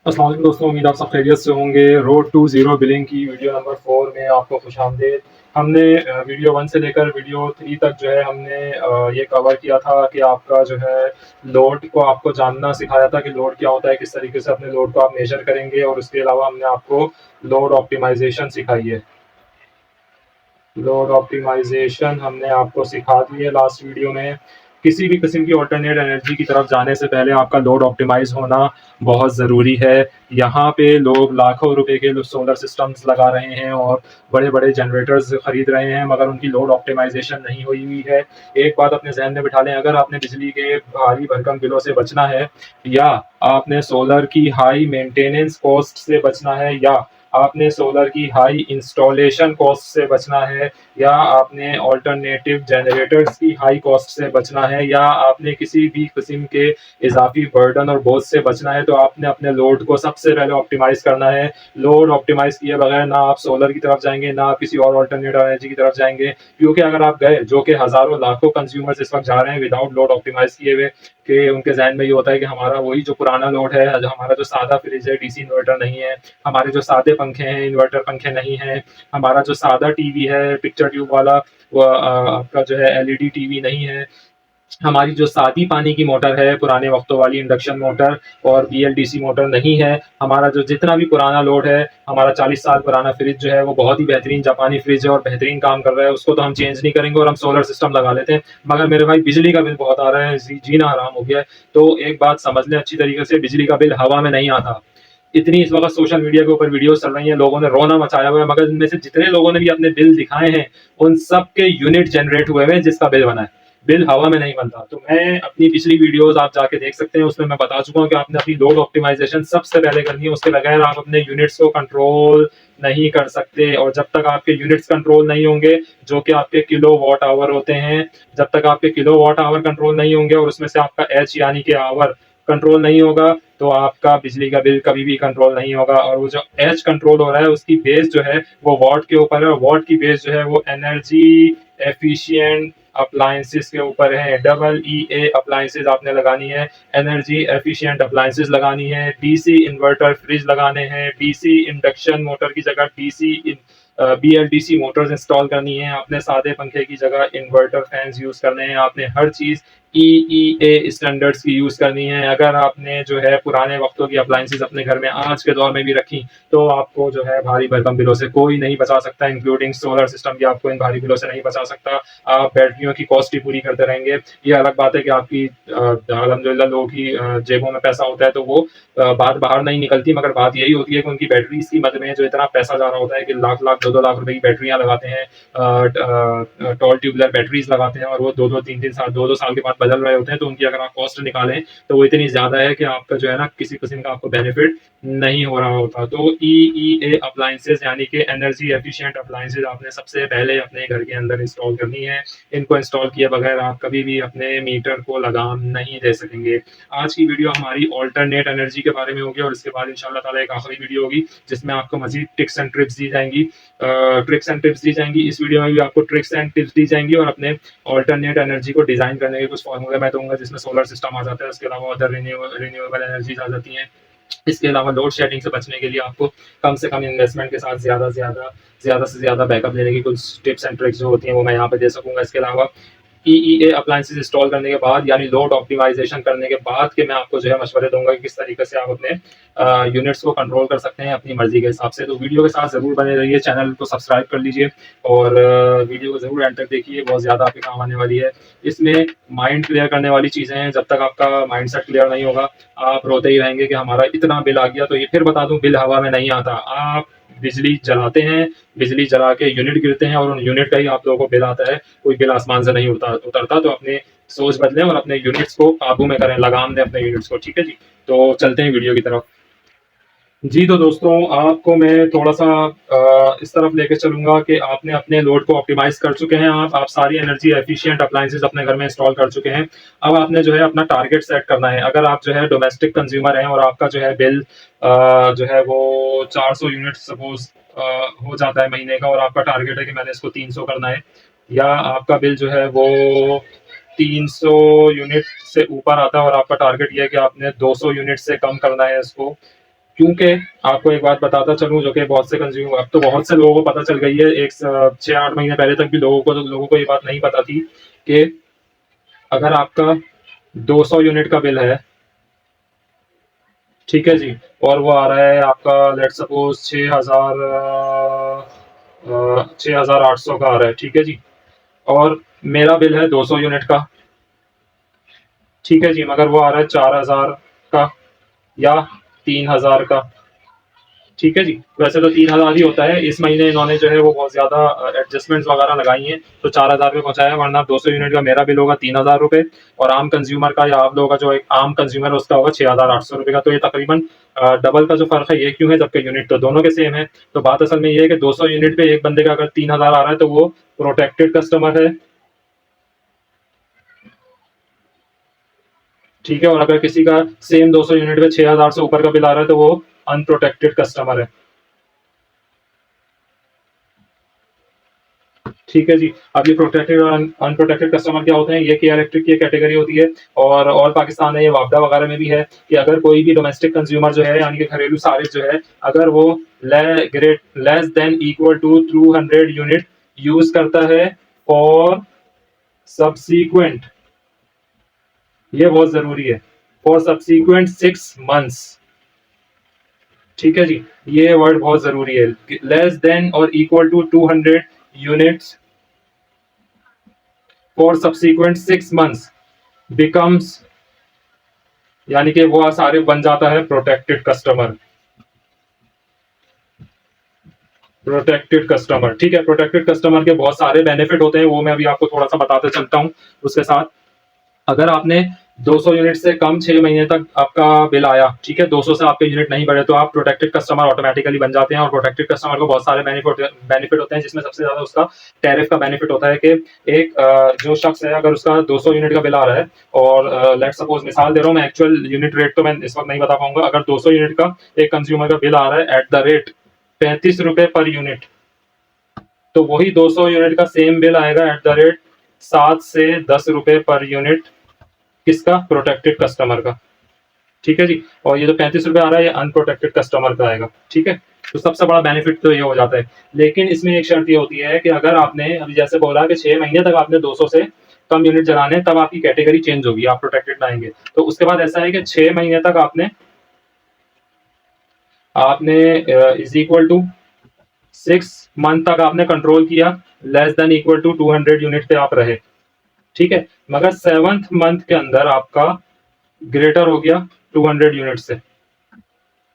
अस्सलाम वालेकुम दोस्तों, उम्मीद आप सब खैरियत से होंगे। रोड टू ज़ीरो बिलिंग की वीडियो नंबर 4 में आपको खुशामदीद। हमने वीडियो 1 से लेकर वीडियो 3 तक जो है हमने ये कवर किया था कि आपका जो है लोड को आपको जानना सिखाया था कि लोड क्या होता है, किस तरीके से अपने लोड को आप मेज़र करेंगे, और उसके अलावा हमने आपको लोड ऑप्टिमाइज़ेशन सिखाई है। लोड ऑप्टिमाइज़ेशन हमने आपको सिखा दी है लास्ट वीडियो में। किसी भी किस्म की अल्टरनेट एनर्जी की तरफ जाने से पहले आपका लोड ऑप्टिमाइज़ होना बहुत ज़रूरी है। यहाँ पे लोग लाखों रुपए के सोलर सिस्टम्स लगा रहे हैं और बड़े-बड़े जनरेटर्स खरीद रहे हैं, मगर उनकी लोड ऑप्टिमाइज़ेशन नहीं हुई हुई है। एक बात अपने ज़हन में बिठा लें, अगर आपने बिजली के भारी भरकम बिलों से बचना है, या आपने सोलर की हाई मेंटेनेंस कॉस्ट से बचना है, या आपने सोलर की हाई इंस्टॉलेशन कॉस्ट से बचना है, या आपने अल्टरनेटिव जनरेटर्स की हाई कॉस्ट से बचना है, या आपने किसी भी किस्म के इजाफी बर्डन और बोझ से बचना है, तो आपने अपने लोड को सबसे पहले ऑप्टिमाइज करना है। लोड ऑप्टिमाइज किए बगैर ना आप सोलर की तरफ जाएंगे, ना आप किसी और अल्टरनेटिव एनर्जी की तरफ जाएंगे, क्योंकि अगर आप गए, जो कि हजारों लाखों कंज्यूमर्स इस वक्त जा रहे हैं विदाउट लोड ऑप्टिमाइज किए हुए, कि उनके जहन में ये होता है कि हमारा वही जो पुराना लोड है, हमारा जो सादा फ्रिज है, डीसी इन्वर्टर नहीं है, हमारे जो सादे पंखे हैं, इन्वर्टर पंखे नहीं हैं, हमारा जो सादा टीवी है पिक्चर ट्यूब वाला, वो आपका जो है एलईडी टीवी नहीं है, हमारी जो सादी पानी की मोटर है पुराने वक्तों वाली इंडक्शन मोटर और बीएलडीसी मोटर नहीं है, हमारा जो जितना भी पुराना लोड है, हमारा 40 साल पुराना फ्रिज जो है वो बहुत ही बेहतरीन जापानी फ्रिज है और बेहतरीन काम कर रहा है, उसको तो हम चेंज नहीं करेंगे और हम सोलर सिस्टम लगा लेते हैं, मगर मेरे भाई बिजली का बिल बहुत आ रहा है, जीना हराम हो गया है। तो एक बात समझ लें अच्छी तरीके से, बिजली का बिल हवा में नहीं आता। इतनी इस वक्त सोशल मीडिया के ऊपर वीडियोस चल रही हैं, लोगों ने रोना मचाया हुआ है, मगर इनमें से जितने लोगों ने भी अपने बिल दिखाए हैं, उन सब के यूनिट जनरेट हुए हैं जिसका बिल बना है। बिल हवा में नहीं बनता। तो मैं अपनी पिछली वीडियोस आप जाके देख सकते हैं, उसमें मैं बता चुका हूँ कि आपने अपनी लोड ऑप्टिमाइजेशन सबसे पहले करनी है, उसके बगैर आप अपने यूनिट्स को कंट्रोल नहीं कर सकते। और जब तक आपके यूनिट्स कंट्रोल नहीं होंगे, जो कि आपके किलो वॉट आवर होते हैं, जब तक आपके किलो वॉट आवर कंट्रोल नहीं होंगे और उसमें से आपका एच यानी कि आवर कंट्रोल नहीं होगा, तो आपका बिजली का बिल कभी भी कंट्रोल नहीं होगा। और वो जो एच कंट्रोल हो रहा है, उसकी बेस जो है वो वॉट के ऊपर है, और वॉट की बेस जो है वो एनर्जी एफिशिएंट अप्लायंसेस के ऊपर है। डबल ई ए अप्लायंसेस आपने लगानी है, एनर्जी एफिशिएंट अप्लायंसेस लगानी है, डीसी इन्वर्टर फ्रिज लगाने हैं, डीसी इंडक्शन मोटर की जगह डीसी बीएलडीसी मोटर्स इंस्टॉल करनी है, आपने सादे पंखे की जगह इन्वर्टर फैंस यूज करने हैं, आपने हर चीज ईईए स्टैंडर्ड्स की यूज करनी है। अगर आपने जो है पुराने वक्तों की अप्लायंसेस अपने घर में आज के दौर में भी रखी, तो आपको जो है भारी भरकम बिलों से कोई नहीं बचा सकता, इंक्लूडिंग सोलर सिस्टम भी आपको इन भारी बिलों से नहीं बचा सकता। आप बैटरियों की कॉस्ट ही पूरी करते रहेंगे। ये अलग बात है कि आपकी अल्हम्दुलिल्लाह लोगों की जेबों में पैसा होता है, तो वो बात बाहर नहीं निकलती, मगर बात यही होती है कि उनकी बैटरीज की मद में जो इतना पैसा जा रहा होता है कि लाख लाख 2-2 लाख रुपए की बैटरियां लगाते हैं, टॉल ट्यूबुलर बैटरीज लगाते हैं, और वो 2-2 3-3 साल 2-2 साल के बाद बदल रहे होते हैं, तो उनकी अगर आप कॉस्ट निकालें तो वो इतनी ज्यादा है कि आपका जो है ना किसी किस्म का आपको बेनिफिट नहीं हो रहा होता। तो ईईए अप्लायंसेस यानी कि एनर्जी एफिशिएंट अप्लायंसेस आपने सबसे पहले अपने घर के अंदर इंस्टॉल करनी है। इनको इंस्टॉल किए बगैर आप कभी भी अपने मीटर को लगाम नहीं दे सकेंगे। आज की वीडियो हमारी ऑल्टरनेट एनर्जी के बारे में होगी, और इसके बाद इंशाल्लाह ताला एक आखिरी वीडियो होगी जिसमें आपको मजीद टिप्स एंड ट्रिप्स दी जाएंगी। ट्रिक्स एंड टिप्स दी जाएंगी इस वीडियो में भी आपको ट्रिक्स एंड टिप्स दी जाएंगी, और अपने ऑल्टरनेट एनर्जी को डिजाइन करने के कुछ फॉर्मूले मैं दूंगा, जिसमें सोलर सिस्टम आ जाता है, उसके अलावा अदर रिन्यूएबल एनर्जीज आ जाती हैं। इसके अलावा लोड शेडिंग से बचने के लिए आपको कम से कम इन्वेस्टमेंट के साथ ज्यादा से ज्यादा बैकअप लेने की कुछ टिप्स एंड ट्रिक्स जो होती हैं वो मैं यहाँ पे दे सकूंगा। इसके अलावा ईईए अप्लायंसेस इंस्टॉल करने के बाद, यानी लोड ऑप्टिमाइजेशन करने के बाद, कि मैं आपको जो है मशवरे दूंगा कि किस तरीके से आप अपने यूनिट्स को कंट्रोल कर सकते हैं अपनी मर्जी के हिसाब से। तो वीडियो के साथ जरूर बने रहिए, चैनल को सब्सक्राइब कर लीजिए, और वीडियो को जरूर एंड तक देखिए, बहुत ज्यादा आपके काम आने वाली है। इसमें माइंड क्लियर करने वाली चीजें हैं, जब तक आपका माइंड सेट क्लियर नहीं होगा आप रोते ही रहेंगे कि हमारा इतना बिल आ गया। तो ये फिर बता दूं, बिल हवा में नहीं आता। आप बिजली जलाते हैं, बिजली जला के यूनिट गिरते हैं, और उन यूनिट का ही आप लोगों को बिल आता है, कोई बिल आसमान से नहीं उतरता। तो अपने सोच बदलें और अपने यूनिट्स को काबू में करें, लगाम दें अपने यूनिट्स को। ठीक है जी, तो चलते हैं वीडियो की तरफ। जी, तो दोस्तों आपको मैं थोड़ा-सा इस तरफ लेके चलूँगा कि आपने अपने लोड को ऑप्टिमाइज़ कर चुके हैं, आप सारी एनर्जी एफिशिएंट अप्लायंसेज़ अपने घर में इंस्टॉल कर चुके हैं। अब आपने जो है अपना टारगेट सेट करना है। अगर आप जो है डोमेस्टिक कंज़्यूमर हैं और आपका जो है बिल जो है वो 400 यूनिट सपोज़ हो जाता है महीने का, और आपका टारगेट है कि मैंने इसको 300 करना है, या आपका बिल जो है वो 300 यूनिट से ऊपर आता है और आपका टारगेट ये है कि आपने 200 यूनिट से कम करना है इसको, क्योंकि आपको एक बात बताता चलूं, जो कि बहुत से कंज्यूमर, अब तो बहुत से लोगों को पता चल गई है, एक 6-8 महीने पहले तक भी लोगों को ये बात नहीं पता थी कि अगर आपका 200 यूनिट का बिल है, ठीक है जी, और वो आ रहा है आपका लेट सपोज 6,800 का आ रहा है, ठीक है जी, और मेरा बिल है 200 यूनिट का, ठीक है जी, मगर वो आ रहा है 4,000 का या 3,000 का, ठीक है जी। वैसे तो 3,000 ही होता है, इस महीने इन्होंने जो है वो बहुत ज्यादा एडजस्टमेंट्स वगैरह लगाई हैं, तो 4,000 पे पहुंचाया, वरना 200 यूनिट का मेरा बिल होगा 3,000 रुपए, और आम कंज्यूमर का या आप लोगों का जो एक आम कंज्यूमर है उसका होगा 6,800 रुपए का। तो ये तकरीबन डबल का जो फर्क है ये क्यों है, जबकि यूनिट तो दोनों के सेम है। तो बात असल में ये है कि 200 यूनिट पे एक बंदे का अगर 3,000 आ रहा है तो वो प्रोटेक्टेड कस्टमर है, ठीक है, और अगर किसी का सेम 200 यूनिट पे 6,000 से ऊपर का बिल आ रहा है तो वो अनप्रोटेक्टेड कस्टमर है, ठीक है जी। अब ये प्रोटेक्टेड और अनप्रोटेक्टेड कस्टमर क्या होते हैं, ये केयर इलेक्ट्रिक की कैटेगरी होती है, और पाकिस्तान में ये वापडा वगैरह में भी है कि अगर कोई भी डोमेस्टिक कंज्यूमर जो है यानी कि घरेलू सारिफ जो है, अगर वो less than equal to 200 unit use करता है फॉर सब्सीक्वेंट, ये बहुत जरूरी है, फॉर सब्सीक्वेंट 6 मंथ्स, ठीक है जी, ये वर्ड बहुत जरूरी है, लेस देन और equal to 200 units for subsequent 6 months becomes, यानी कि वो सारे बन जाता है प्रोटेक्टेड कस्टमर, प्रोटेक्टेड कस्टमर, ठीक है। प्रोटेक्टेड कस्टमर के बहुत सारे बेनिफिट होते हैं, वो मैं अभी आपको थोड़ा सा बताते चलता हूँ। उसके साथ अगर आपने 200 यूनिट से कम 6 महीने तक आपका बिल आया, ठीक है, 200 से आपके यूनिट नहीं बढ़े, तो आप प्रोटेक्टेड कस्टमर ऑटोमेटिकली बन जाते हैं। और प्रोटेक्टेड कस्टमर को बहुत सारे बेनिफिट होते हैं, जिसमें सबसे ज्यादा उसका टैरिफ का बेनिफिट होता है कि एक जो शख्स है अगर उसका 200 यूनिट का बिल आ रहा है, और लेट सपोज मिसाल दे रहा हूँ मैं, एक्चुअल यूनिट रेट तो मैं इस वक्त नहीं बता पाऊंगा, अगर 200 यूनिट का एक कंज्यूमर का बिल आ रहा है एट द रेट 35 रुपए पर यूनिट, तो वही 200 यूनिट का सेम बिल आएगा एट द रेट 7 से 10 रुपए पर यूनिट, किसका, प्रोटेक्टेड कस्टमर का, ठीक है जी। और ये जो 35 रुपए आ रहा है ये अनप्रोटेक्टेड कस्टमर का आएगा, ठीक है। तो सबसे बड़ा बेनिफिट तो ये हो जाता है। लेकिन इसमें एक शर्त ये होती है कि अगर आपने अभी जैसे बोला कि 6 महीने तक आपने 200 से कम यूनिट जलाने, तब आपकी कैटेगरी चेंज होगी, आप प्रोटेक्टेड में आएंगे। तो उसके बाद ऐसा है कि 6 महीने तक आपने आपने इज इक्वल टू 6 मंथ तक आपने कंट्रोल किया, less than equal to 200 unit पे आप रहे, ठीक है। मगर 7th मंथ के अंदर आपका ग्रेटर हो गया 200 यूनिट से,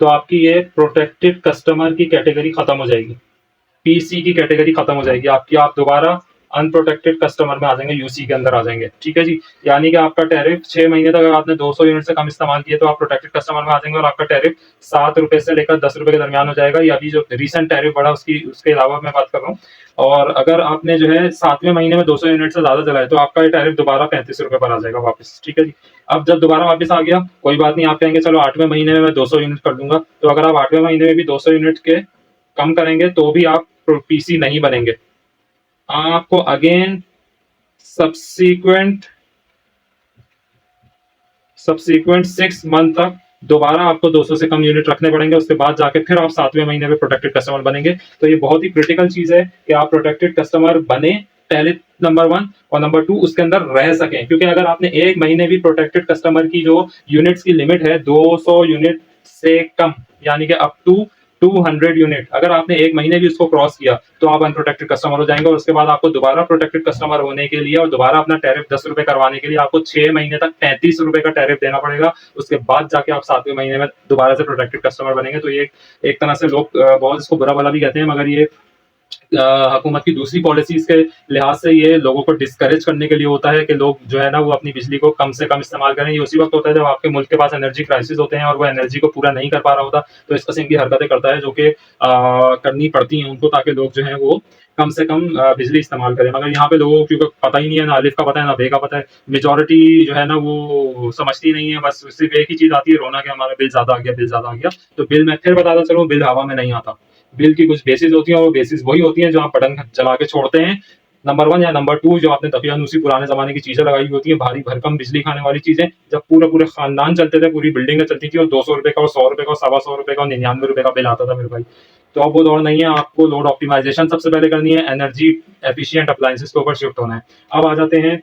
तो आपकी ये प्रोटेक्टेड कस्टमर की कैटेगरी खत्म हो जाएगी, पीसी की कैटेगरी खत्म हो जाएगी आपकी, आप दोबारा अनप्रोटेक्टेड कस्टमर में आ जाएंगे, यूसी के अंदर आ जाएंगे, ठीक है जी। यानी कि आपका टैरिफ 6 महीने तक अगर आपने 200 यूनिट से कम इस्तेमाल किए तो आप प्रोटेक्टेड कस्टमर में आ जाएंगे, और आपका टैरिफ 7 रुपए से लेकर 10 रुपए के दरमियान हो जाएगा। ये अभी जो रिसेंट टैरिफ बढ़ा उसकी उसके अलावा मैं बात कर रहा हूँ। और अगर आपने जो है 7वें महीने में 200 यूनिट से ज्यादा चलाए तो आपका ये टैरिफ दोबारा 35 रुपए पर आ जाएगा वापस, ठीक है जी। अब जब दोबारा वापस आ गया, कोई बात नहीं, आप कहेंगे चलो 8वें महीने में मैं 200 यूनिट कर दूंगा, तो अगर आप 8वें महीने में भी 200 यूनिट के कम करेंगे तो भी आप पीसी नहीं बनेंगे, आपको अगेन सब्सीक्वेंट सब्सीक्वेंट 6 मंथ तक दोबारा आपको 200 से कम यूनिट रखने पड़ेंगे, उसके बाद जाके फिर आप 7वें महीने में प्रोटेक्टेड कस्टमर बनेंगे। तो ये बहुत ही क्रिटिकल चीज है कि आप प्रोटेक्टेड कस्टमर बने, पहले नंबर 1, और नंबर 2 उसके अंदर रह सकें, क्योंकि अगर आपने एक महीने भी प्रोटेक्टेड कस्टमर की जो यूनिट्स की लिमिट है 200 यूनिट से कम, यानी कि अप टू 200 यूनिट, अगर आपने एक महीने भी उसको क्रॉस किया तो आप अनप्रोटेक्टेड कस्टमर हो जाएंगे, और उसके बाद आपको दोबारा प्रोटेक्टेड कस्टमर होने के लिए और दोबारा अपना टैरिफ 10 रुपए करवाने के लिए आपको 6 महीने तक 35 रुपए का टैरिफ देना पड़ेगा। उसके बाद जाके आप 7वें महीने में दोबारा से प्रोटेक्टेड कस्टमर बनेंगे। तो ये एक तरह से लोग बहुत इसको बुरा भला भी कहते हैं, मगर ये हुकूमत की दूसरी पॉलिसीज के लिहाज से ये लोगों को डिस्करेज करने के लिए होता है कि लोग जो है ना वो अपनी बिजली को कम से कम इस्तेमाल करें। ये उसी वक्त होता है जब आपके मुल्क के पास एनर्जी क्राइसिस होते हैं और वो एनर्जी को पूरा नहीं कर पा रहा होता, तो इस किस्म की हरकतें करता है जो कि करनी पड़ती हैं उनको, ताकि लोग जो है वो कम से कम बिजली इस्तेमाल करें। मगर यहाँ पे लोगों को क्योंकि पता ही नहीं है, ना अलिफ का पता है ना बे का पता है, मेजोरिटी जो है ना वो समझती नहीं है, बस सिर्फ एक ही चीज आती है, रोना कि हमारा बिल ज्यादा आ गया, बिल ज्यादा आ गया। तो बिल मैं फिर बताता चलूँ, बिल हवा में नहीं आता, बिल की कुछ बेसिस होती हैं, और वो बेसिस वही होती हैं जो आप बटन चला के छोड़ते हैं, नंबर 1 या नंबर 2 जो आपने दकियानूसी पुराने ज़माने की चीज़ें लगाई होती हैं, भारी भरकम बिजली खाने वाली चीज़ें, जब पूरे-पूरे खानदान चलते थे, पूरी बिल्डिंगें चलती थी और ₹200 का और ₹100 का और सवा ₹100 का और ₹99 का बिल आता था मेरे भाई। तो अब वो दौर नहीं है, आपको लोड ऑप्टिमाइज़ेशन सबसे पहले करनी है, एनर्जी एफिशिएंट अप्लायंसेस के ऊपर शिफ्ट होना है। अब आ जाते हैं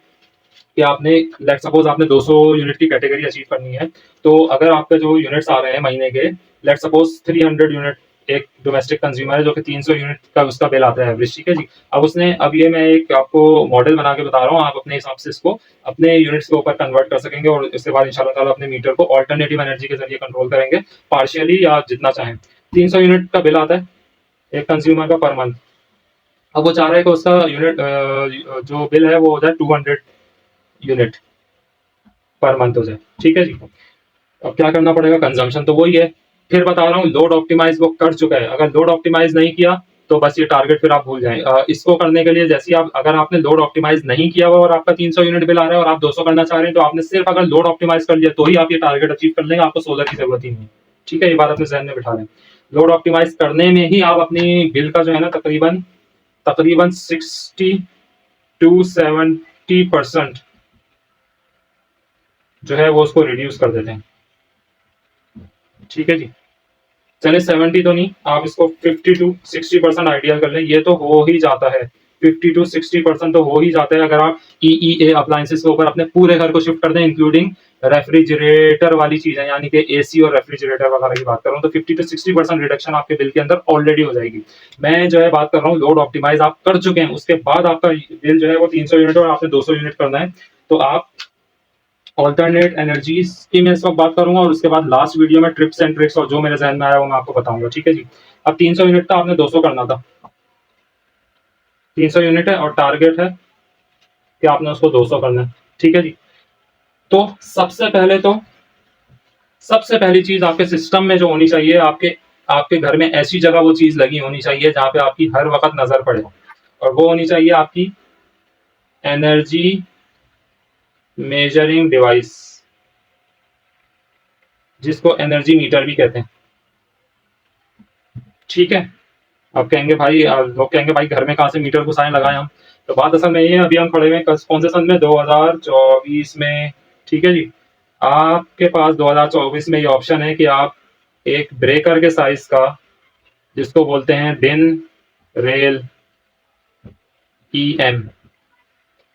कि आपने लेट्स सपोज आपने 200 यूनिट की कैटेगरी अचीव करनी है, तो अगर आपके जो यूनिट्स आ रहे हैं महीने के, लेट्स सपोज 300 यूनिट एक डोमेस्टिक कंज्यूमर है जो कि 300 यूनिट का उसका बिल आता है एवरेज, ठीक है जी। अब ये मैं एक आपको मॉडल बना के बता रहा हूँ, आप अपने हिसाब से इसको अपने यूनिट्स के ऊपर कन्वर्ट कर सकेंगे और इसके बाद इंशाल्लाह ताला अपने मीटर को ऑल्टरनेटिव एनर्जी के जरिए कंट्रोल करेंगे, पार्शियली या जितना चाहें। 300 यूनिट का बिल आता है एक कंज्यूमर का पर मंथ। अब वो चाह रहा है कि उसका जो बिल है वो हो जाए 200 यूनिट पर मंथ हो जाए, ठीक है जी। अब क्या करना पड़ेगा, कंजम्पशन तो वही है। फिर बता रहा हूँ लोड ऑप्टिमाइज वो कर चुका है, अगर लोड ऑप्टिमाइज नहीं किया तो बस ये टारगेट फिर आप भूल जाएं। इसको करने के लिए जैसे आप अगर आपने लोड ऑप्टिमाइज नहीं किया हुआ और आपका 300 यूनिट बिल आ रहा है और आप 200 करना चाह रहे हैं, तो आपने सिर्फ अगर लोड ऑप्टिमाइज कर लिया तो ही आप ये टारगेट अचीव कर लेंगे, आपको सोलर की जरूरत ही नहीं है, ठीक है। ये बात अपने जहन में बिठा लें। लोड ऑप्टिमाइज करने में ही आप अपनी बिल का जो है ना तकरीबन तकरीबन 60 to 70% जो है वो उसको रिड्यूस कर देते हैं, ठीक है जी। चले 70 तो नहीं, आप इसको 50 to 60% आइडियल कर लें, ये तो हो ही जाता है। 50 to 60% तो हो ही जाता है अगर आप ईईए अप्लायंसेस के ऊपर अपने पूरे घर को शिफ्ट कर दें, इंक्लूडिंग रेफ्रिजरेटर वाली चीजें, यानी कि एसी और रेफ्रिजरेटर वगैरह की बात कर रहा हूँ, तो 50 to 60% रिडक्शन आपके बिल के अंदर ऑलरेडी हो जाएगी। मैं जो है बात कर रहा हूँ लोड ऑप्टिमाइज आप कर चुके हैं, उसके बाद आपका बिल जो है वो 300 यूनिट और आपने 200 यूनिट करना है, तो आप ऑल्टरनेट एनर्जीज की मैं इस वक्त बात करूंगा और उसके बाद लास्ट वीडियो में ट्रिप्स एंड ट्रिक्स और जो मेरे जहन में आया वो मैं आपको बताऊंगा, ठीक है जी। अब 300 यूनिट था, आपने 200 करना था, 300 यूनिट है और टारगेट है कि आपने उसको 200 करना है, ठीक है जी। तो सबसे पहली चीज आपके सिस्टम में जो होनी चाहिए, आपके आपके घर में ऐसी जगह वो चीज लगी होनी चाहिए जहां पे आपकी हर वक्त नजर पड़े, और वो होनी चाहिए आपकी एनर्जी मेजरिंग डिवाइस, जिसको एनर्जी मीटर भी कहते हैं, ठीक है। अब कहेंगे भाई लोग कहेंगे भाई घर में कहाँ से मीटर घुसाएं लगाएं हम, तो बात असल में ये है, अभी हम खड़े हुए कौन से सन में 2024 में, ठीक है जी। आपके पास 2024 में ये ऑप्शन है कि आप एक ब्रेकर के साइज का, जिसको बोलते हैं डिन रेल ईएम,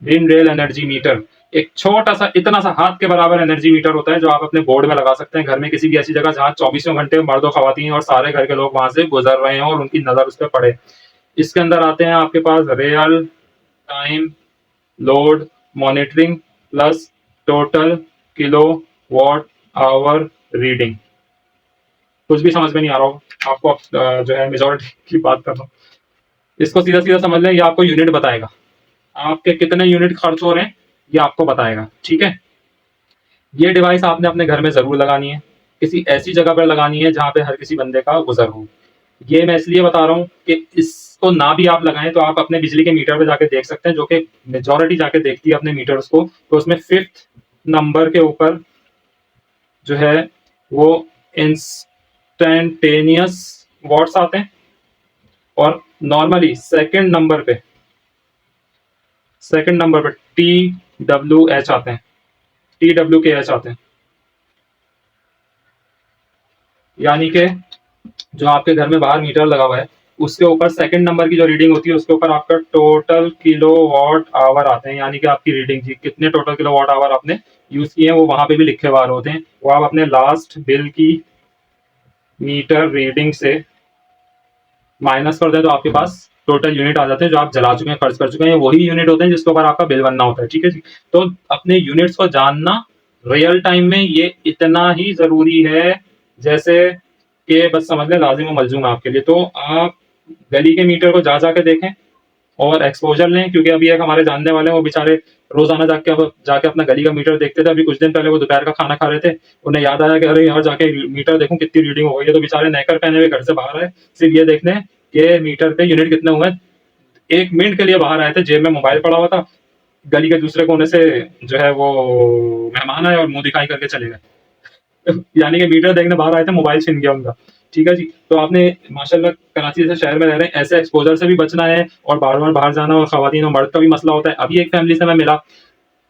डिन रेल एनर्जी मीटर, एक छोटा सा इतना सा हाथ के बराबर एनर्जी मीटर होता है जो आप अपने बोर्ड में लगा सकते हैं घर में किसी भी ऐसी जगह जहां 24 घंटे मर्द और खवातीन और सारे घर के लोग वहां से गुजर रहे हैं और उनकी नजर उस पर पड़े। इसके अंदर आते हैं आपके पास real time load monitoring plus total kilo watt hour reading. कुछ भी समझ में नहीं आ रहा हो आपको, जो है मेजोरिटी की बात कर रहा हूँ, इसको सीधा सीधा समझ लें, ये आपको यूनिट बताएगा, आपके कितने यूनिट खर्च हो रहे हैं ये आपको बताएगा, ठीक है। ये डिवाइस आपने अपने घर में जरूर लगानी है, किसी ऐसी जगह पर लगानी है जहां पे हर किसी बंदे का गुजर हो। ये मैं इसलिए बता रहा हूँ कि इसको ना भी आप लगाएं तो आप अपने बिजली के मीटर पे जाके देख सकते हैं, जो कि मेजोरिटी जाके देखती है अपने मीटर्स को, तो उसमें 5th नंबर के ऊपर जो है वो इंस्टेंटेनियस वॉट्स आते हैं, और नॉर्मली सेकंड नंबर पे TWH आते हैं, TWKH आते हैं, यानी कि जो आपके घर में बाहर मीटर लगा हुआ है उसके ऊपर सेकंड नंबर की जो रीडिंग होती है उसके ऊपर आपका टोटल किलो वॉट आवर आते हैं, यानी कि आपकी रीडिंग जी कितने टोटल किलो वॉट आवर आपने यूज किए हैं वो वहां पे भी लिखे हुए होते हैं, वो आप अपने लास्ट बिल की मीटर रीडिंग से माइनस कर दें तो आपके पास टोटल यूनिट आ जाते हैं जो आप जला चुके हैं, खर्च कर चुके हैं, वही यूनिट होते हैं जिसके ऊपर आपका बिल बनना होता है, ठीक है जी। तो अपने यूनिट्स को जानना रियल टाइम में ये इतना ही जरूरी है जैसे कि बस समझ लें लाजिम और मलजूम है आपके लिए। तो आप गली के मीटर को जा जाके देखें और एक्सपोजर लें, क्योंकि अभी एक हमारे जानने वाले हैं वो बेचारे रोजाना जाके अपना गली का मीटर देखते थे। अभी कुछ दिन पहले वो दोपहर का खाना खा रहे थे, उन्हें याद आया कि अरे यार जाके मीटर देखूं कितनी रीडिंग हो गई है, तो बेचारे नेकर पहने हुए घर से बाहर आए सिर्फ ये देखने कि मीटर पे यूनिट कितने हुए। 1 मिनट के लिए बाहर आए थे, जेब में मोबाइल पड़ा हुआ था, गली के दूसरे कोने से जो है वो मेहमान आए और मुंह दिखाई करके चले गए यानी कि मीटर देखने बाहर आए थे, मोबाइल छिन गया उनका। ठीक है जी। तो आपने माशाल्लाह कराची जैसे शहर में रह रहे हैं, ऐसे एक्सपोज़र से भी बचना है और बार-बार बाहर जाना और ख़वातीन और मर्द का भी मसला होता है। अभी एक फैमिली से मैं मिला,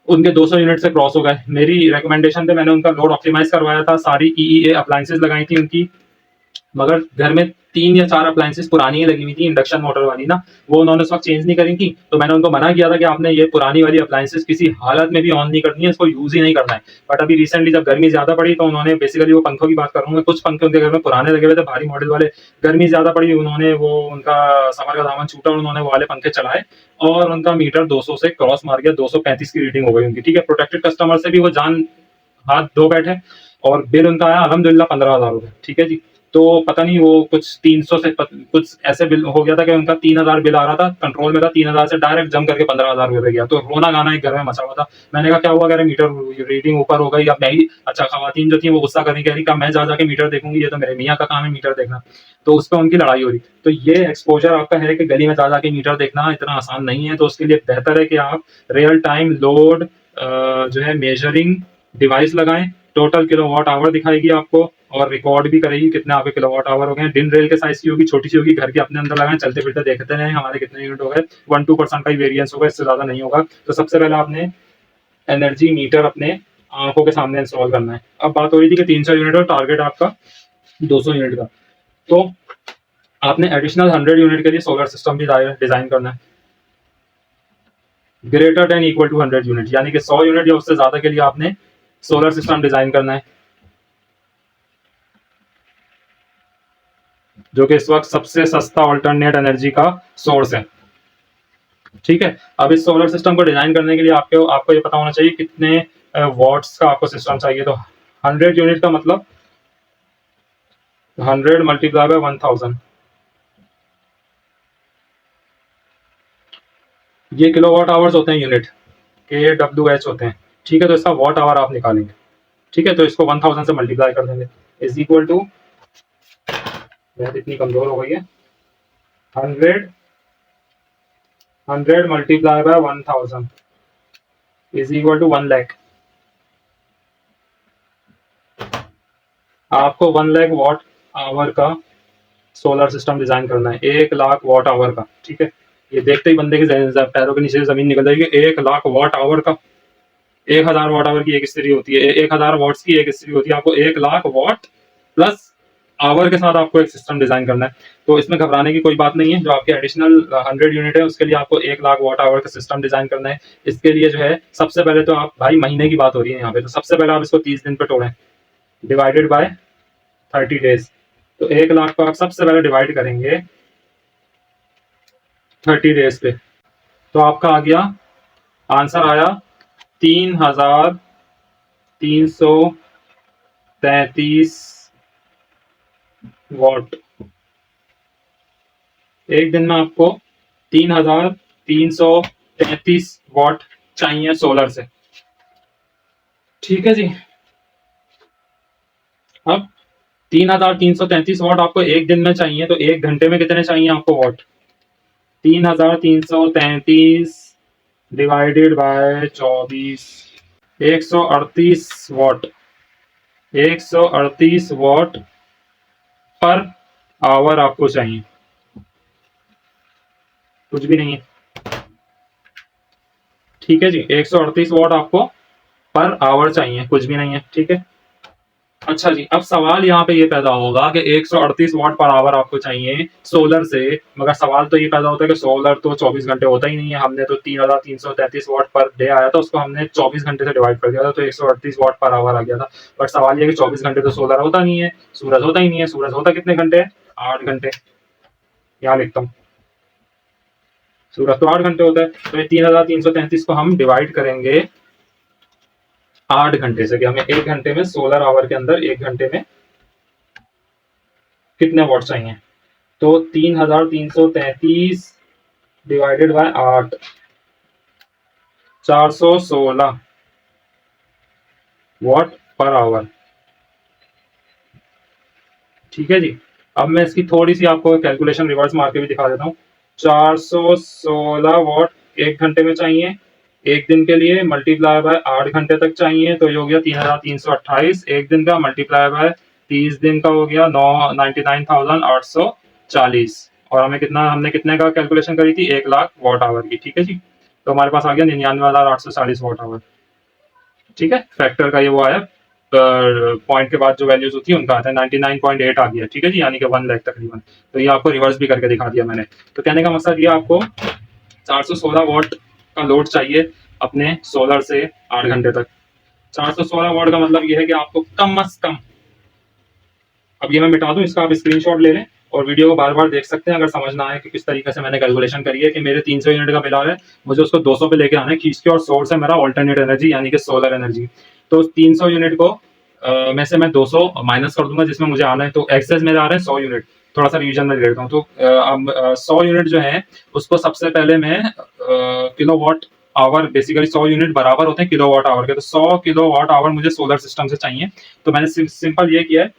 उनके 200 यूनिट से क्रॉस हो गए। मेरी रिकमेंडेशन पे मैंने उनका लोड ऑप्टिमाइज़ करवाया था, सारी ईईए अप्लायंसेस लगाई थी उनकी, मगर घर में 3 या 4 अप्लायंसेस पुरानी ही लगी हुई थी, इंडक्शन मोटर वाली ना, वो उन्होंने उस वक़्त चेंज नहीं करी थी। तो मैंने उनको मना किया था कि आपने ये पुरानी वाली अप्लायंसेस किसी हालत में भी ऑन नहीं करनी है, इसको यूज़ ही नहीं करना है। बट अभी रिसेंटली जब गर्मी ज़्यादा पड़ी तो उन्होंने बेसिकली, वो पंखों की बात कर रहा हूँ मैं, कुछ पंखे उनके घर में पुराने लगे हुए थे, भारी मॉडल वाले। गर्मी ज़्यादा पड़ी, उन्होंने वो, उनका समर का दामन छूटा और उन्होंने वो वाले पंखे चलाए और उनका मीटर 200 से क्रॉस मार गया, 235 की रीडिंग हो गई उनकी, ठीक है? प्रोटेक्टेड कस्टमर से भी वो जान हाथ धो बैठे और बिल उनका आया अल्हम्दुलिल्लाह 15,000 रुपए, ठीक है जी। तो पता नहीं वो कुछ 300 से कुछ ऐसे बिल हो गया था कि उनका 3,000 बिल आ रहा था, कंट्रोल में था, 3,000 से डायरेक्ट जम करके 15,000 रुपए पे गया। तो रोना गाना एक घर में मचा हुआ था। मैंने कहा क्या हुआ? कह रहे मीटर रीडिंग ऊपर हो गई। अब मैं ही, अच्छा, खवातीन जो थी वो गुस्सा कर रही, कह रही क्या मैं जा जाके मीटर देखूंगी, ये तो मेरे मियाँ का काम है मीटर देखना। तो उस पर उनकी लड़ाई हो रही। तो ये एक्सपोजर आपका है कि गली में जा जाके मीटर देखना इतना आसान नहीं है, तो उसके लिए बेहतर है कि आप रियल टाइम लोड जो है मेजरिंग डिवाइस लगाएं। टोटल किलोवाट आवर दिखाएगी आपको और रिकॉर्ड भी करेगी कितने आपके किलोवाट आवर हो गए। डिन रेल के साइज की होगी, छोटी सी होगी, घर के अपने अंदर लगाएं, चलते फिरते देखते रहें हमारे कितने यूनिट हो गए। 1-2% का ही वेरिएंस होगा, इससे ज्यादा नहीं होगा। तो सबसे पहले आपने एनर्जी मीटर अपने आंखों के सामने इंस्टॉल करना है। अब बात हो रही थी कि 300 यूनिट और टारगेट आपका 200 यूनिट का, तो आपने एडिशनल 100 यूनिट के लिए सोलर सिस्टम भी डिजाइन करना है, greater than equal to 100 unit, यानी कि 100 यूनिट या उससे ज्यादा के लिए आपने सोलर सिस्टम डिजाइन करना है, जो कि इस वक्त सबसे सस्ता ऑल्टरनेट एनर्जी का सोर्स है। ठीक है, अब इस सोलर सिस्टम को डिजाइन करने के लिए आपको आपको ये पता होना चाहिए कितने वॉट्स का आपको सिस्टम चाहिए। तो 100 यूनिट का मतलब 100 मल्टीप्लाई बाय 1000, ये किलोवाट आवर्स होते हैं, यूनिट KWH होते हैं। ठीक है, तो इसका वॉट आवर आप निकालेंगे। ठीक है, तो इसको 1000 से मल्टीप्लाई कर देंगे, इज इक्वल टू, मैथ इतनी कमजोर हो गई है, 100 multiply by 1000 is equal to 1 lakh. आपको 1 लाख वॉट आवर का सोलर सिस्टम डिजाइन करना है, 1 लाख वॉट आवर का। ठीक है, ये देखते ही बंदे के पैरों के नीचे से जमीन निकल जाएगी। 1 लाख वॉट आवर का, 1000 वॉट आवर की एक स्त्री होती है, 1000 वॉट्स की एक स्त्री होती है। आपको 1 लाख वॉट प्लस आवर के साथ आपको एक सिस्टम डिजाइन करना है। तो इसमें घबराने की कोई बात नहीं है। जो आपके एडिशनल 100 यूनिट है उसके लिए आपको 1 लाख वॉट आवर का सिस्टम डिजाइन करना है। इसके लिए जो है सबसे पहले तो आप, भाई महीने की बात हो रही है यहाँ पे, तो सबसे पहले आप इसको 30 दिन पे तोड़ें, डिवाइडेड बाय 30 डेज। तो 1 लाख को आप सबसे पहले डिवाइड करेंगे 30 डेज पे, तो आपका आ गया, आंसर आया 3,333 वॉट। एक दिन में आपको 3,333 वॉट चाहिए सोलर से। ठीक है जी। अब 3,333 वॉट आपको एक दिन में चाहिए, तो एक घंटे में कितने चाहिए आपको what? 3,333 divided by 24, 138 what, 138 what per hour आपको चाहिए, कुछ भी नहीं है। ठीक है जी, 138 वॉट आपको पर आवर चाहिए, कुछ भी नहीं है। ठीक है, अच्छा जी, अब सवाल यहाँ पे ये पैदा होगा कि 138 वॉट पर आवर आपको चाहिए सोलर से, मगर सवाल तो ये पैदा होता है कि सोलर तो 24 घंटे होता ही नहीं है। हमने तो 3,333 वॉट पर डे आया था, उसको हमने 24 घंटे से डिवाइड कर दिया था, तो 138 वॉट पर आवर आ गया था। बट सवाल ये कि 24 घंटे तो सोलर होता नहीं है, सूरज होता ही नहीं है। सूरज होता कितने घंटे? 8 घंटे। यहाँ लिखता हूँ, सूरज तो 8 घंटे होता है। तो ये 3,333 को हम डिवाइड करेंगे 8 घंटे से, कि हमें 1 घंटे में, सोलर आवर के अंदर 1 घंटे में कितने वॉट चाहिए। तो 3,333 divided by 8, 416 what per hour. ठीक है जी, अब मैं इसकी थोड़ी सी आपको कैलकुलेशन रिवर्स मार के भी दिखा देता हूँ। 416 वॉट 1 घंटे में चाहिए, एक दिन के लिए, मल्टीप्लाई बाय 8 घंटे तक चाहिए, तो ये हो गया 3,328 एक दिन का, मल्टीप्लाई बाय 30 दिन का हो गया 99,840 और हमने कितने का कैलकुलेशन करी थी 1 लाख वॉट आवर की। ठीक है जी, तो हमारे पास आ गया 99,840 वॉट आवर। ठीक है, फैक्टर का ये वो आया पॉइंट के बाद जो वैल्यूज होती है उनका आता है 99.8 आ गया। ठीक है जी, यानी कि 1 लाख तकरीबन। तो ये आपको रिवर्स भी करके दिखा दिया मैंने। तो कहने का मकसद ये आपको 416 वॉट का लोड चाहिए अपने सोलर से 8 घंटे तक। 416 वॉट का मतलब ये है कि आपको कम से कम, अब ये मैं मिटा दूं, इसका आप स्क्रीनशॉट ले लें और वीडियो को बार बार देख सकते हैं अगर समझ ना आए कि किस तरीके से मैंने कैलकुलेशन करी है कि मेरे 300 यूनिट का बिल आ रहा है, मुझे उसको 200 पे लेके आना है खींच के, और सोर्स है मेरा ऑल्टरनेट एनर्जी यानी कि सोलर एनर्जी। तो 300 यूनिट को में से मैं 200 माइनस कर दूंगा जिसमें मुझे आना है, तो एक्सेस मेरे आ रहे हैं 100 यूनिट। थोड़ा सा रिवीजन में लेता हूँ। तो अब 100 यूनिट जो है उसको सबसे पहले मैं kilo what hour, basically 100 unit बराबर होते हैं किलो वॉट आवर के, तो 100 किलो वॉट आवर मुझे सोलर सिस्टम से चाहिए। तो मैंने सिंपल ये किया है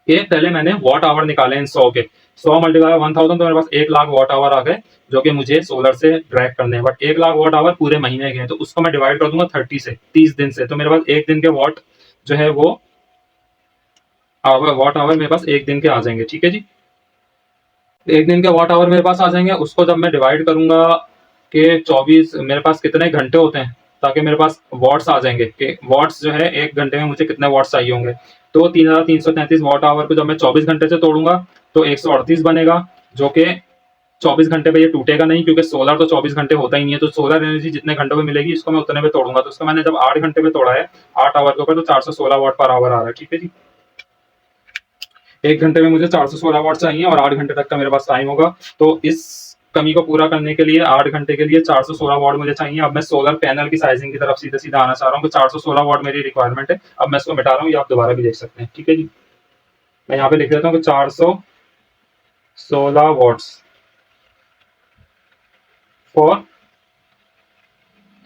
कि पहले मैंने वॉट आवर निकाले इन 100 के, 100 मल्टीप्लाई 1000 तो मेरे पास 1 लाख वॉट आवर आ गए जो कि मुझे सोलर से ड्रैग करने हैं। बट 1 लाख वॉट आवर पूरे महीने के हैं, तो उसको मैं डिवाइड कर दूंगा 30 दिन से, तो मेरे पास एक दिन के वॉट जो है वो वॉट आवर मेरे पास एक दिन के आ जाएंगे। ठीक है जी, एक दिन के वॉट आवर मेरे पास आ जाएंगे। उसको जब मैं डिवाइड करूंगा कि 24 मेरे पास कितने घंटे होते हैं, ताकि मेरे पास वॉट्स आ जाएंगे कि वॉट्स जो है एक घंटे में मुझे कितने वॉट्स चाहिए होंगे। तो 3333 वॉट आवर को जब मैं 24 घंटे से तोड़ूंगा तो 138 बनेगा, जो कि 24 घंटे पे ये टूटेगा नहीं क्योंकि सोलर तो 24 घंटे होता ही नहीं है। तो सोलर एनर्जी जितने घंटों में मिलेगी इसको मैं उतने में तोड़ूंगा। तो उसको मैंने जब 8 घंटे में तोड़ा है 8 आवर के ऊपर, तो 416 वॉट पर आवर आ रहा है। ठीक है जी, एक घंटे में मुझे 416 वॉट चाहिए और 8 घंटे तक का मेरे पास टाइम होगा। तो इस कमी को पूरा करने के लिए 8 घंटे के लिए 416 वॉट मुझे चाहिए। अब मैं सोलर पैनल की साइजिंग की तरफ सीधे सीधा आना चाह रहा हूँ कि 416 वॉट मेरी रिक्वायरमेंट है। अब मैं इसको मिटा रहा हूँ, ये आप दोबारा भी देख सकते हैं। ठीक है जी, मैं यहाँ पे लिख देता हूँ कि 416 वॉट्स फॉर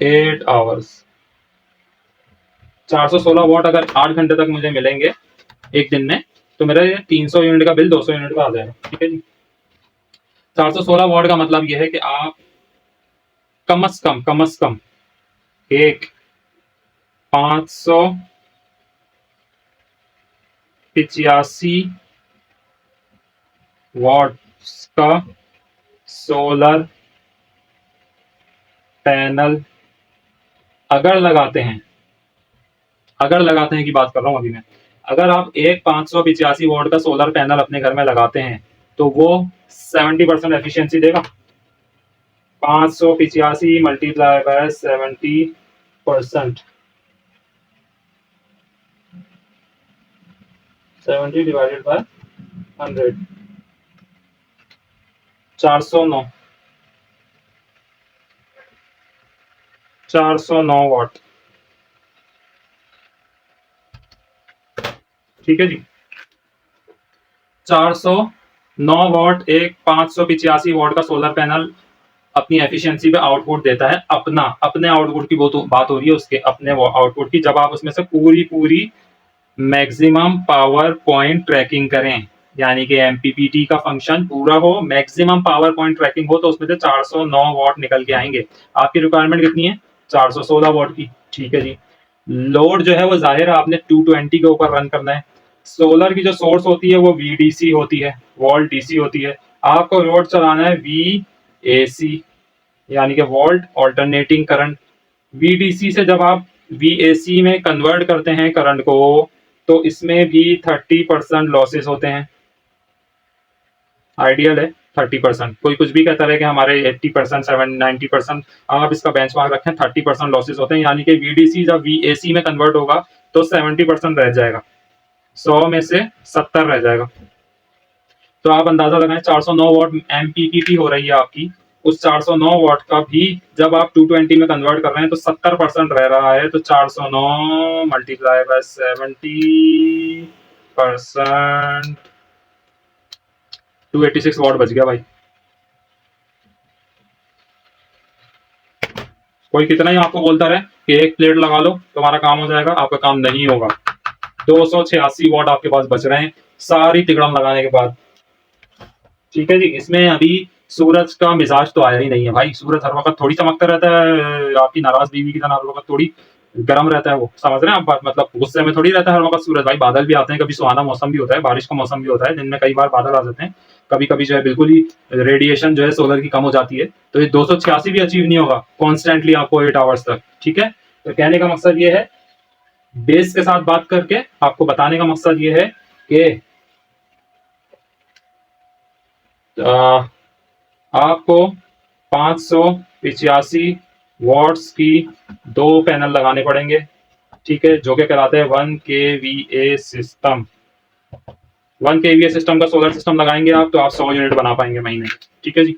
8 आवर्स। 416 वॉट अगर 8 घंटे तक मुझे मिलेंगे एक दिन में, तो मेरा ये 300 यूनिट का बिल 200 यूनिट का आ जाएगा। ठीक है जी, 416 वॉट का मतलब यह है कि आप कम से कम एक 585 वॉट्स का सोलर पैनल अगर लगाते हैं की बात कर रहा हूं अभी मैं, अगर आप एक 585 वॉट का सोलर पैनल अपने घर में लगाते हैं तो वो 70% एफिशिएंसी देगा। 585 multiply by 70%, 70 divided by 100, 409 what. ठीक है जी, 409 वॉट एक 585 वॉट का सोलर पैनल अपनी एफिशिएंसी पे आउटपुट देता है। अपने आउटपुट की बात हो रही है, उसके अपने आउटपुट की, जब आप उसमें से पूरी मैक्सिमम पावर पॉइंट ट्रैकिंग करें, यानी कि एमपीपीटी का फंक्शन पूरा हो, मैक्सिमम पावर पॉइंट ट्रैकिंग हो, तो उसमें से 409 वॉट निकल के आएंगे। आपकी रिक्वायरमेंट कितनी है? 416 वॉट की। ठीक है जी, लोड जो है वो जाहिर है आपने 220 के ऊपर रन करना है। सोलर की जो सोर्स होती है वो वीडीसी होती है, वोल्ट डीसी होती है। आपको लोड चलाना है वीएसी, यानी कि वोल्ट ऑल्टरनेटिंग करंट। वीडीसी से जब आप वीएसी में कन्वर्ट करते हैं करंट को, तो इसमें भी 30% लॉसेस होते हैं। आइडियल है 30%, कोई कुछ भी कहता रहे कि हमारे 80% 90%, आप इसका बेंचमार्क रखें 30% लॉसेस होते हैं। यानी कि वीडीसी जब वीएसी में कन्वर्ट होगा तो 70% रह जाएगा, 100 में से 70 रह जाएगा। तो आप अंदाजा लगाएं 409 वॉट एमपीपीटी हो रही है आपकी, उस 409 वॉट का भी जब आप 220 में कन्वर्ट कर रहे हैं तो 70% रह रहा है। तो 409 मल्टीप्लाई बाय 70%, 286 वॉट बच गया भाई। कोई कितना ही आपको बोलता रहे कि एक प्लेट लगा लो तुम्हारा काम हो जाएगा, आपका काम नहीं होगा। 286 वॉट आपके पास बच रहे हैं सारी तिगड़म लगाने के बाद। ठीक है जी, इसमें अभी सूरज का मिजाज तो आया ही नहीं है भाई। सूरज हर वक्त थोड़ी चमकता रहता है आपकी नाराज बीवी की तरह, हर वक्त थोड़ी गर्म रहता है वो, समझ रहे हैं आप बात, मतलब गुस्से में थोड़ी रहता है हर वक्त सूरज भाई, बादल भी आते हैं, कभी सुहाना मौसम भी होता है, बारिश का मौसम भी होता है, दिन में कई बार बादल आ जाते हैं, कभी कभी जो है बिल्कुल ही रेडिएशन जो है सोलर की कम हो जाती है, तो ये 286 भी अचीव नहीं होगा कॉन्स्टेंटली आपको 8 आवर्स तक, ठीक है। तो कहने का मकसद ये है, बेस के साथ बात करके आपको बताने का मकसद ये है कि आपको 585 वॉट्स की 2 पैनल लगाने पड़ेंगे, ठीक है, जो कि कहलाते हैं 1 kVA सिस्टम। 1 kVA सिस्टम का सोलर सिस्टम लगाएंगे आप, तो आप 100 यूनिट बना पाएंगे महीने, ठीक है जी।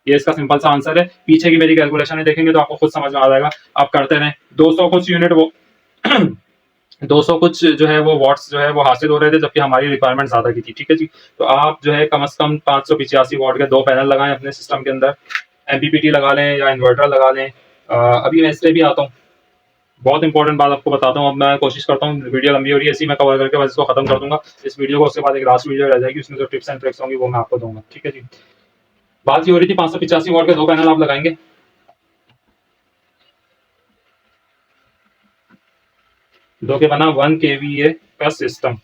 ये इसका सिंपल सा आंसर है, पीछे की मेरी कैलकुलेशन है देखेंगे तो आपको खुद समझ में आ जाएगा, आप करते रहें। 200 कुछ यूनिट वो 200 कुछ जो है वो वॉट्स जो है वो हासिल हो रहे थे, जबकि हमारी रिक्वायरमेंट ज्यादा की थी, ठीक है जी। तो आप जो है कम से कम 585 वॉट के 2 पैनल लगाएं अपने सिस्टम के अंदर, एमपीपीटी लगा लें या इन्वर्टर लगा लें। अभी मैं इससे भी आता हूँ, बहुत इंपॉर्टेंट बात आपको बताता हूँ। अब मैं कोशिश करता हूँ, वीडियो लंबी हो रही है, इसी में कवर करके बस इसको खत्म कर दूंगा इस वीडियो को, उसके बाद एक लास्ट वीडियो रह जाएगी, उसमें जो टिप्स एंड ट्रिक्स होंगी वो मैं आपको दूंगा, ठीक है जी। बात ये हो रही थी 585 वॉट के 2 पैनल आप लगाएंगे, दो के बना 1 kVA का सिस्टम,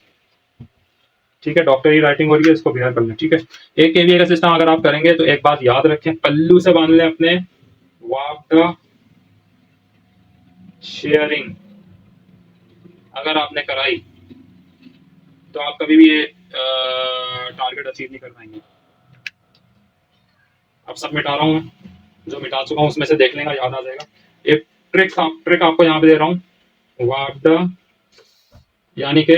ठीक है। डॉक्टर की राइटिंग हो रही है, इसको क्लियर कर लें, ठीक है। 1 kVA का सिस्टम अगर आप करेंगे तो एक बात याद रखें, पल्लू से बांध लें अपने, वापडा शेयरिंग अगर आपने कराई तो आप कभी भी ये टारगेट अचीव नहीं कर पाएंगे। अब सब मिटा रहा हूँ मैं, जो मिटा चुका हूँ उसमें से देख लेगा, याद आ जाएगा। एक ट्रिक आपको यहाँ पे दे रहा हूँ, वापडा, यानी कि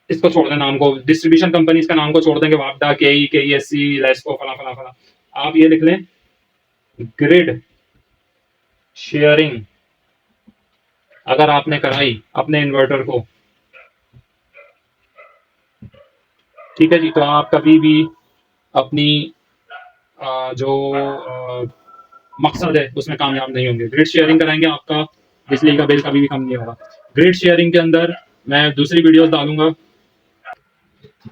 इसको छोड़ दें नाम को, डिस्ट्रीब्यूशन कंपनीज का नाम को छोड़ देंगे, वापडा, KESC, लेस्को, फला फला फला, आप ये लिख लें, ग्रिड शेयरिंग अगर आपने कराई अपने इन्वर्टर को, ठीक है जी, तो आप कभी भी अपनी जो मकसद है उसमें कामयाब नहीं होंगे। ग्रिड शेयरिंग कराएंगे, आपका बिजली का बिल कभी भी कम नहीं होगा। ग्रिड शेयरिंग के अंदर मैं दूसरी वीडियोस डालूंगा।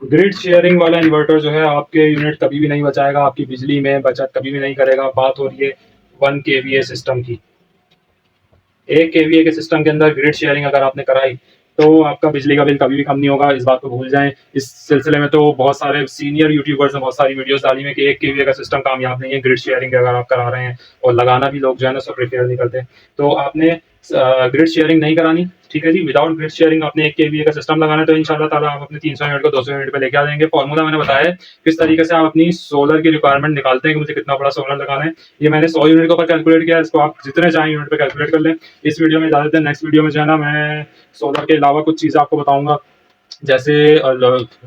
ग्रिड शेयरिंग वाला इन्वर्टर जो है आपके यूनिट कभी भी नहीं बचाएगा, आपकी बिजली में बचत कभी भी नहीं करेगा। बात हो रही है 1 kVA सिस्टम की। 1 kVA के सिस्टम के अंदर ग्रिड शेयरिंग अगर आपने कराई तो आपका बिजली का बिल कभी भी कम नहीं होगा, इस बात को भूल जाएं। इस सिलसिले में तो बहुत सारे सीनियर यूट्यूबर्स ने बहुत सारी वीडियोस डाली है कि 1 kVA का सिस्टम कामयाब नहीं है, ग्रिड शेयरिंग अगर आप करा रहे हैं, और लगाना भी लोग जो है ना सो प्रेफर नहीं करते। तो आपने ग्रिड शेयरिंग नहीं करानी, ठीक है जी। विदाउट ग्रिड शेयरिंग आपने 1 kVA का सिस्टम लगाना है, तो इंशाल्लाह ताला आप अपने 300 यूनिट को 200 यूनिट पे लेके आ जाएंगे। फॉर्मूला मैंने बताया है किस तरीके से आप अपनी सोलर की रिक्वायरमेंट निकालते हैं कि मुझे कितना बड़ा सोलर लगाना है। ये मैंने 100 यूनिट के ऊपर कैलकुलेट किया है, इसको आप जितने चाहें यूनिट पे कैलकुलेट कर लें। इस वीडियो में ज़्यादातर, नेक्स्ट वीडियो में जो है ना मैं सोलर के अलावा कुछ चीज़ें आपको बताऊंगा, जैसे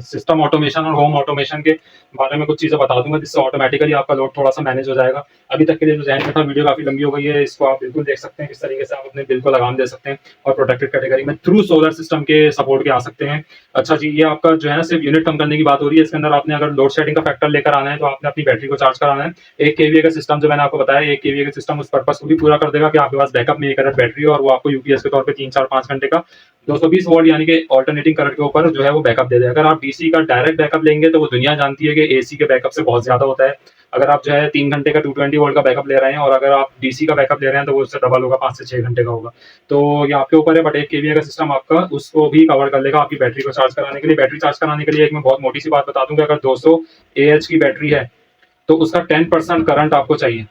सिस्टम ऑटोमेशन और होम ऑटोमेशन के बारे में कुछ चीज़ें बता दूंगा, जिससे ऑटोमेटिकली आपका लोड थोड़ा सा मैनेज हो जाएगा। अभी तक के लिए जो जहन में था, वीडियो काफ़ी लंबी हो गई है, इसको आप बिल्कुल देख सकते हैं किस तरीके से आप अपने बिल को लगाम दे सकते हैं और प्रोटेक्टेड कैटेगरी में थ्रू सोलर सिस्टम के सपोर्ट के आ सकते हैं। अच्छा जी, ये आपका जो है ना सिर्फ यूनिट कम करने की बात हो रही है, इसके अंदर आपने अगर लोड शेडिंग का फैक्टर लेकर आना है तो आपने अपनी बैटरी को चार्ज कराना है। 1 kVA का सिस्टम जो मैंने आपको बताया, 1 kVA का सिस्टम उस पर्पस को भी पूरा कर देगा कि आपके पास बैकअप में 1 अरब बैटरी हो और वो आपको यूपीएस के तौर पर 3, 4, 5 घंटे का 220 वोल्ट यानी कि ऑल्टरनेटिंग करंट के ऊपर जो है वो बैकअप दे दे। अगर आप डीसी का डायरेक्ट बैकअप लेंगे तो वो दुनिया जानती है कि एसी के बैकअप से बहुत ज्यादा होता है। अगर आप जो है 3 घंटे का 220 वोल्ट का बैकअप ले रहे हैं और अगर आप डीसी का बैकअप ले रहे हैं तो वो उससे डबल होगा, 5 से 6 घंटे का होगा। तो ये आपके ऊपर है, बट 1 kVA का सिस्टम आपका उसको भी कवर कर लेगा आपकी बैटरी को चार्ज कराने के लिए। बैटरी चार्ज कराने के लिए एक मैं बहुत मोटी सी बात बता दूं कि अगर 200 AH की बैटरी है तो उसका 10% करंट आपको चाहिए,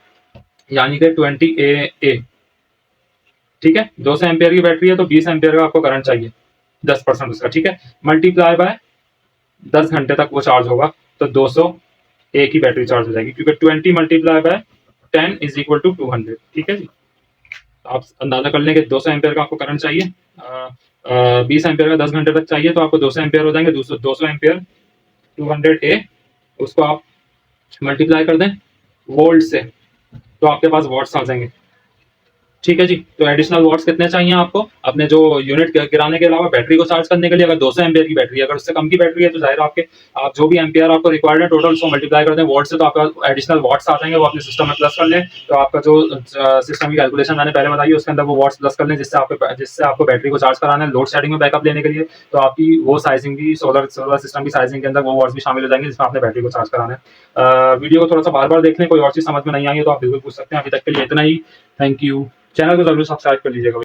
यानी कि 20 AA, ठीक है। 200 एम्पियर की बैटरी है तो 20 एम्पियर का आपको करंट चाहिए, 10% उसका, ठीक है। मल्टीप्लाई बाय 10 घंटे तक वो चार्ज होगा तो 200 ए की बैटरी चार्ज हो जाएगी, क्योंकि 20 multiply by 10 is equal to 200, ठीक है जी। आप अंदाजा कर लें कि 200 एम्पियर का आपको करंट चाहिए, 20 एम्पियर का 10 घंटे तक चाहिए, तो आपको 200 एम्पियर हो जाएंगे। 200 एम्पियर 200 ए, उसको आप मल्टीप्लाई कर दें वोल्ट से तो आपके पास वॉट्स आ जाएंगे, ठीक है जी। तो एडिशनल वॉट्स कितने चाहिए आपको अपने जो यूनिट गिराने के अलावा बैटरी को चार्ज करने के लिए? अगर 200 एम्पियर की बैटरी है, अगर उससे कम की बैटरी है तो जाहिर आपके आप जो भी एम्पियर आपको रिक्वायर्ड है टोटल उसको मल्टीप्लाई कर दें वॉट से, तो आपका एडिशनल वॉट्स आ जाएंगे, वो अपने सिस्टम में प्लस कर लें। तो आपका जो सिस्टम की कैलकुलेशन मैंने पहले बताई उसके अंदर वो वॉट्स प्लस कर लें, जिससे आपको बैटरी को चार्ज कराना है लोड शेडिंग में बैकअप लेने के लिए। तो आपकी वो साइजिंग भी सोलर सिस्टम की साइजिंग के अंदर वो वॉट्स भी शामिल हो जाएंगे जिसमें आपने बैटरी को चार्ज कराना है। वीडियो को थोड़ा सा बार बार देख लें, कोई और चीज समझ में नहीं आई है तो आप बिल्कुल पूछ सकते हैं। अभी तक के लिए इतना ही, थैंक यू। चैनल को जरूर सब्सक्राइब कर लीजिएगा।